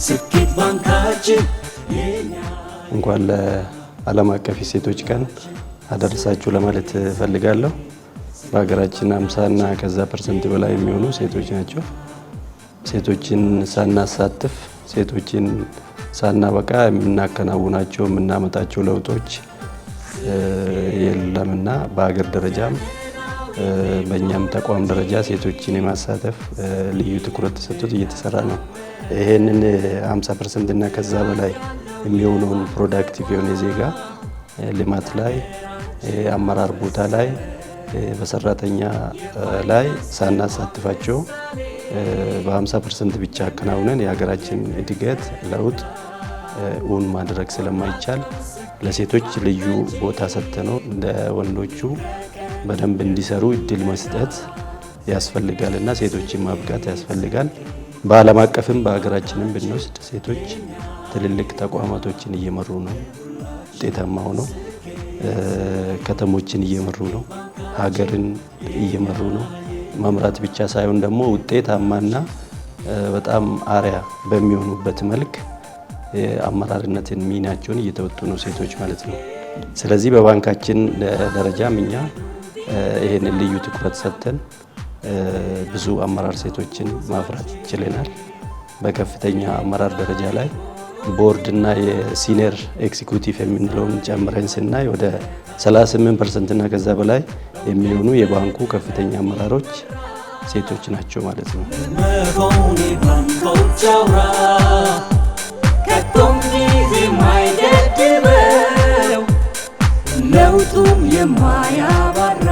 ስኬት ባንካችን እንኳን ለዓለም አቀፍ የሴቶች ቀን አደረሳችሁ ለማለት ፈልጋለሁ። በሀገራችን 50 እና ከዛ % በላይ የሚሆኑ ሴቶች ናቸው። ሴቶችን ሳናሳትፍ ሴቶችን ሳናበቃ የምናከናውናቸው የምናመጣቸው ለውጦች የለምና በሀገር ደረጃም በእኛም ተቋም ደረጃ ሴቶችን የማሳተፍ ልዩ ትኩረት ተሰጥቶት እየተሰራ ነው። ይሄንን 50% እና ከዛ በላይ የሚሆነውን ፕሮዳክቲቭ የሆነ ዜጋ ልማት ላይ አመራር ቦታ ላይ በሰራተኛ ላይ ሳናሳትፋቸው በ50% ብቻ አከናውነን የሀገራችን እድገት ለውጥ እውን ማድረግ ስለማይቻል ለሴቶች ልዩ ቦታ ሰጥተነው እንደ ወንዶቹ በደንብ እንዲሰሩ እድል መስጠት ያስፈልጋልና ሴቶችን ማብቃት ያስፈልጋል። በዓለም አቀፍም በሀገራችንም ብንወስድ ሴቶች ትልልቅ ተቋማቶችን እየመሩ ነው፣ ውጤታማ ሆነው ከተሞችን እየመሩ ነው፣ ሀገርን እየመሩ ነው። መምራት ብቻ ሳይሆን ደግሞ ውጤታማና በጣም አርአያ በሚሆኑበት መልክ የአመራርነትን ሚናቸውን እየተወጡ ነው ሴቶች ማለት ነው። ስለዚህ በባንካችን ደረጃም እኛ ይሄንን ልዩ ትኩረት ሰጥተን ብዙ አመራር ሴቶችን ማፍራት ችለናል። በከፍተኛ አመራር ደረጃ ላይ ቦርድ እና የሲኒየር ኤክዚኪዩቲቭ የምንለውን ጨምረን ስናይ ወደ 38% እና ከዛ በላይ የሚሆኑ የባንኩ ከፍተኛ አመራሮች ሴቶች ናቸው ማለት ነው። ለውጡም የማያባራ